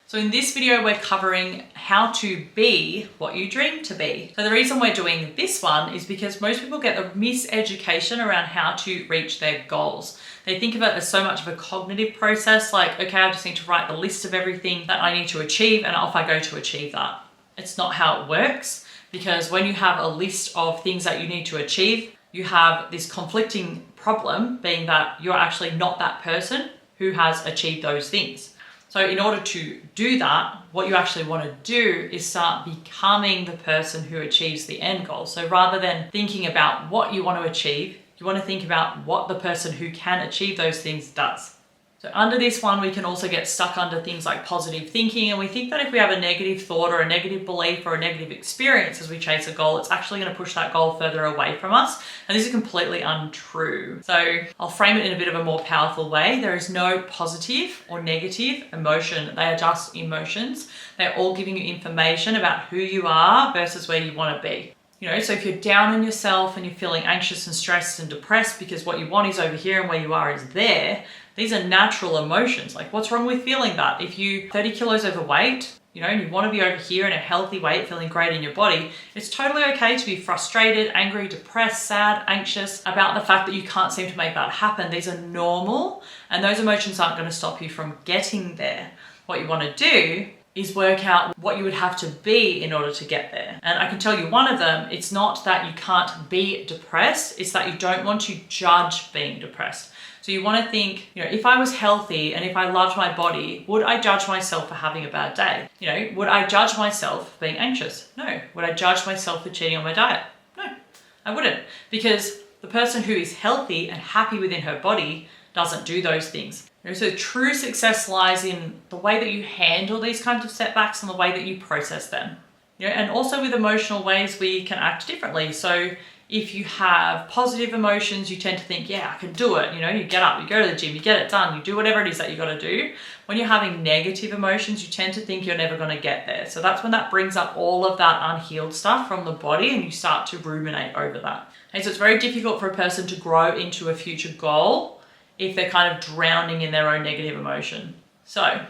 So in this video, we're covering how to be what you dream to be. So the reason we're doing this one is because most people get a miseducation around how to reach their goals. They think of it as so much of a cognitive process, like, okay, I just need to write the list of everything that I need to achieve and off I go to achieve that. It's not how it works, because when you have a list of things that you need to achieve, you have this conflicting problem being that you're actually not that person who has achieved those things. So in order to do that, what you actually want to do is start becoming the person who achieves the end goal. So rather than thinking about what you want to achieve, you want to think about what the person who can achieve those things does. So under this one, we can also get stuck under things like positive thinking. And we think that if we have a negative thought or a negative belief or a negative experience as we chase a goal, it's actually going to push that goal further away from us. And this is completely untrue. So I'll frame it in a bit of a more powerful way. There is no positive or negative emotion. They are just emotions. They're all giving you information about who you are versus where you want to be. So if you're down on yourself and you're feeling anxious and stressed and depressed because what you want is over here and where you are is there, these are natural emotions. Like, what's wrong with feeling that? If you're 30 kilos overweight, and you want to be over here in a healthy weight, feeling great in your body, it's totally okay to be frustrated, angry, depressed, sad, anxious about the fact that you can't seem to make that happen. These are normal, and those emotions aren't going to stop you from getting there. What you want to do is work out what you would have to be in order to get there. And I can tell you one of them, it's not that you can't be depressed, it's that you don't want to judge being depressed. So you want to think, if I was healthy and if I loved my body, would I judge myself for having a bad day? Would I judge myself for being anxious? No. Would I judge myself for cheating on my diet? No, I wouldn't. Because the person who is healthy and happy within her body doesn't do those things. So true success lies in the way that you handle these kinds of setbacks and the way that you process them. And also with emotional ways, we can act differently. So if you have positive emotions, you tend to think, yeah, I can do it. You get up, you go to the gym, you get it done, you do whatever it is that you got to do. When you're having negative emotions, you tend to think you're never going to get there. So that's when that brings up all of that unhealed stuff from the body and you start to ruminate over that. And so it's very difficult for a person to grow into a future goal if they're kind of drowning in their own negative emotion. So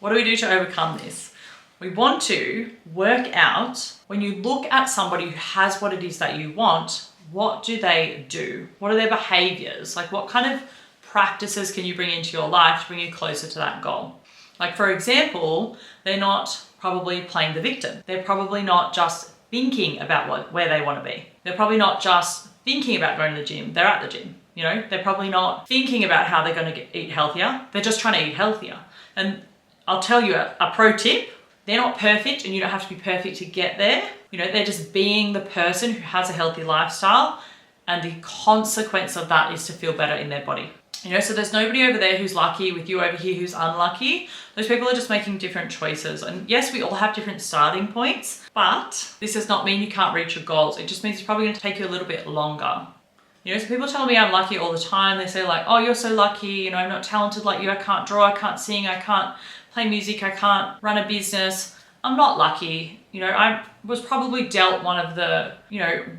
what do we do to overcome this? We want to work out, when you look at somebody who has what it is that you want, what do they do? What are their behaviors? Like, what kind of practices can you bring into your life to bring you closer to that goal? Like, for example, they're not probably playing the victim. They're probably not just thinking about where they want to be. They're probably not just thinking about going to the gym. They're at the gym. They're probably not thinking about how they're going to eat healthier. They're just trying to eat healthier. And I'll tell you a pro tip. They're not perfect and you don't have to be perfect to get there. They're just being the person who has a healthy lifestyle, and the consequence of that is to feel better in their body. So there's nobody over there who's lucky with you over here who's unlucky. Those people are just making different choices. And yes, we all have different starting points, but this does not mean you can't reach your goals. It just means it's probably going to take you a little bit longer. So people tell me I'm lucky all the time. They say like, oh, you're so lucky. I'm not talented like you. I can't draw, I can't sing, I can't play music, I can't run a business. I'm not lucky. I was probably dealt one of the,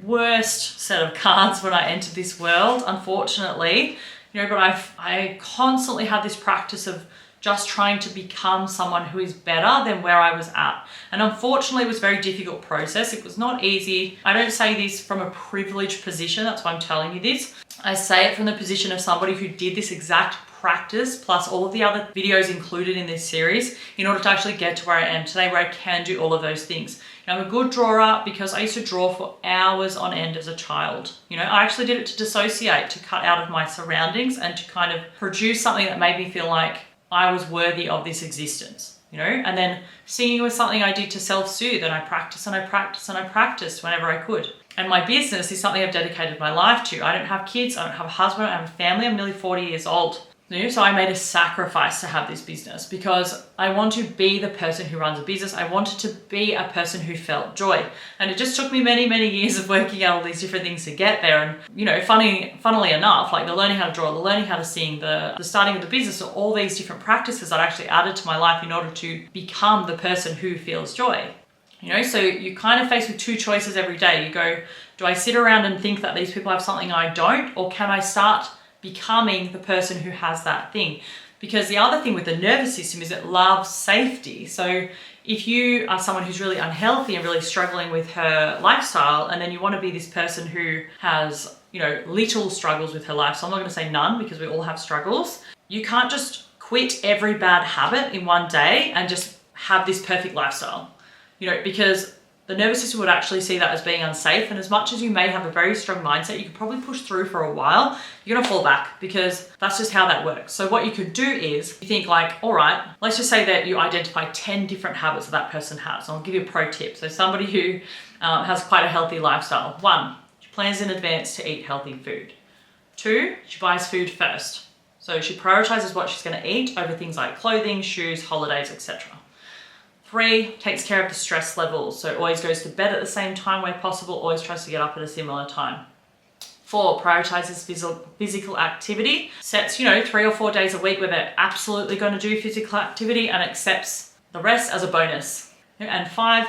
worst set of cards when I entered this world, unfortunately. But I constantly have this practice of just trying to become someone who is better than where I was at. And unfortunately, it was a very difficult process. It was not easy. I don't say this from a privileged position. That's why I'm telling you this. I say it from the position of somebody who did this exact practice, plus all of the other videos included in this series, in order to actually get to where I am today, where I can do all of those things. I'm a good drawer because I used to draw for hours on end as a child. I actually did it to dissociate, to cut out of my surroundings and to kind of produce something that made me feel like I was worthy of this existence, and then singing was something I did to self-soothe, and I practiced and I practiced and I practiced whenever I could. And my business is something I've dedicated my life to. I don't have kids, I don't have a husband, I don't have a family, I'm nearly 40 years old. So I made a sacrifice to have this business because I want to be the person who runs a business. I wanted to be a person who felt joy. And it just took me many, many years of working out all these different things to get there. And, funnily enough, like the learning how to draw, the learning how to sing, the starting of the business, all these different practices that I actually added to my life in order to become the person who feels joy. So you kind of face with two choices every day. You go, do I sit around and think that these people have something I don't, or can I start becoming the person who has that thing? Because the other thing with the nervous system is it loves safety. So if you are someone who's really unhealthy and really struggling with her lifestyle, and then you want to be this person who has, little struggles with her life. So I'm not going to say none, because we all have struggles. You can't just quit every bad habit in one day and just have this perfect lifestyle, because the nervous system would actually see that as being unsafe. And as much as you may have a very strong mindset, you could probably push through for a while, you're gonna fall back, because that's just how that works. So what you could do is you think like, all right, let's just say that you identify 10 different habits that person has. And I'll give you a pro tip. So somebody who has quite a healthy lifestyle. 1, she plans in advance to eat healthy food. 2, she buys food first. So she prioritizes what she's gonna eat over things like clothing, shoes, holidays, etc. 3, takes care of the stress levels. So always goes to bed at the same time where possible, always tries to get up at a similar time. 4, prioritizes physical activity, sets, 3 or 4 days a week where they're absolutely going to do physical activity and accepts the rest as a bonus. And 5,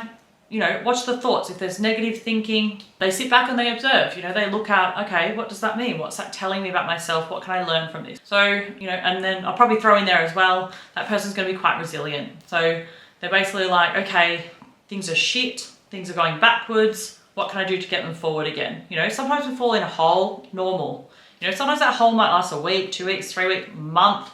watch the thoughts. If there's negative thinking, they sit back and they observe, they look at, okay, what does that mean? What's that telling me about myself? What can I learn from this? So, and then I'll probably throw in there as well, that person's going to be quite resilient. So they're basically like, okay, things are shit, things are going backwards, what can I do to get them forward again? Sometimes we fall in a hole, normal. Sometimes that hole might last a week, 2 weeks, 3 weeks, month,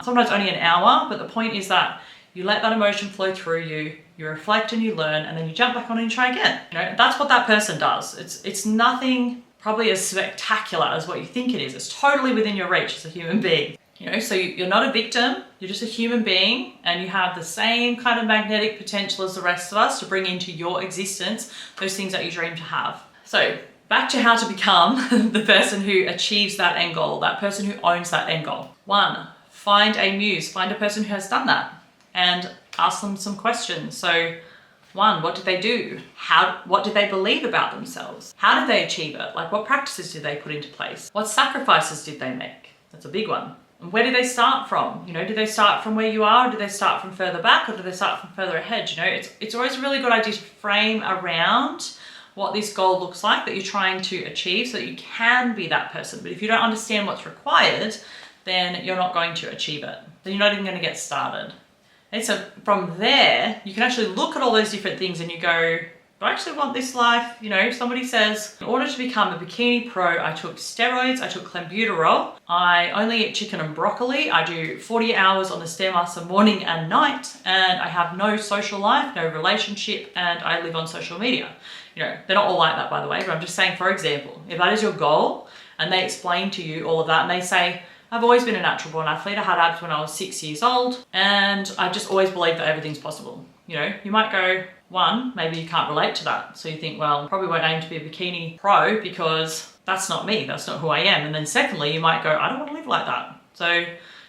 sometimes only an hour, but the point is that you let that emotion flow through you, you reflect and you learn, and then you jump back on and try again. That's what that person does. It's nothing probably as spectacular as what you think it is. It's totally within your reach as a human being. So you're not a victim, you're just a human being, and you have the same kind of magnetic potential as the rest of us to bring into your existence those things that you dream to have. So back to how to become the person who achieves that end goal, that person who owns that end goal. 1, find a muse, find a person who has done that and ask them some questions. So 1, what did they do? What did they believe about themselves? How did they achieve it? Like, what practices did they put into place? What sacrifices did they make? That's a big one. And where did they start from? Did they start from where you are, or did they start from further back, or did they start from further ahead? It's always a really good idea to frame around what this goal looks like that you're trying to achieve so that you can be that person. But if you don't understand what's required, then you're not going to achieve it. Then you're not even going to get started. And so from there, you can actually look at all those different things and you go, do I actually want this life? Somebody says, in order to become a bikini pro, I took steroids, I took clenbuterol, I only eat chicken and broccoli, I do 40 hours on the Stairmaster morning and night, and I have no social life, no relationship, and I live on social media. They're not all like that, by the way, but I'm just saying, for example, if that is your goal and they explain to you all of that and they say, I've always been a natural born athlete, I had abs when I was 6 years old, and I just always believed that everything's possible. You might go, 1, maybe you can't relate to that. So you think, well, I probably won't aim to be a bikini pro because that's not me, that's not who I am. And then secondly, you might go, I don't want to live like that. So,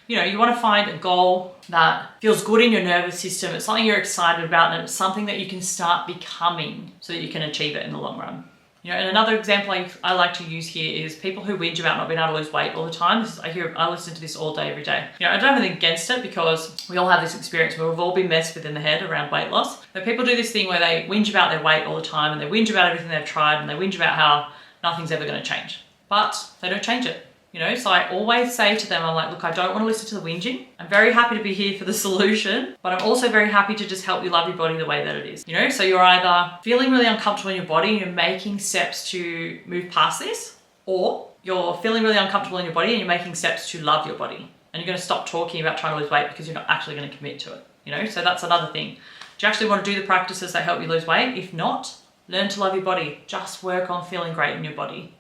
you want to find a goal that feels good in your nervous system. It's something you're excited about, and it's something that you can start becoming so that you can achieve it in the long run. And another example I like to use here is people who whinge about not being able to lose weight all the time. I listen to this all day, every day. I don't have anything against it because we all have this experience where we've all been messed with in the head around weight loss. But people do this thing where they whinge about their weight all the time, and they whinge about everything they've tried, and they whinge about how nothing's ever going to change. But they don't change it. So I always say to them, I'm like, look, I don't want to listen to the whinging. I'm very happy to be here for the solution, but I'm also very happy to just help you love your body the way that it is. So you're either feeling really uncomfortable in your body and you're making steps to move past this, or you're feeling really uncomfortable in your body and you're making steps to love your body. And you're going to stop talking about trying to lose weight because you're not actually going to commit to it. So that's another thing. Do you actually want to do the practices that help you lose weight? If not, learn to love your body. Just work on feeling great in your body.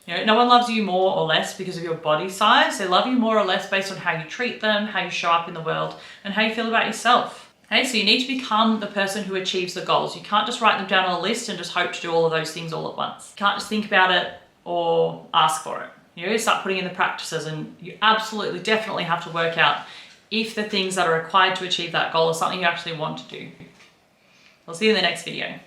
No one loves you more or less because of your body size. They love you more or less based on how you treat them, how you show up in the world, and how you feel about yourself. Okay, so you need to become the person who achieves the goals. You can't just write them down on a list and just hope to do all of those things all at once. You can't just think about it or ask for it. You start putting in the practices, and you absolutely, definitely have to work out if the things that are required to achieve that goal are something you actually want to do. I'll see you in the next video.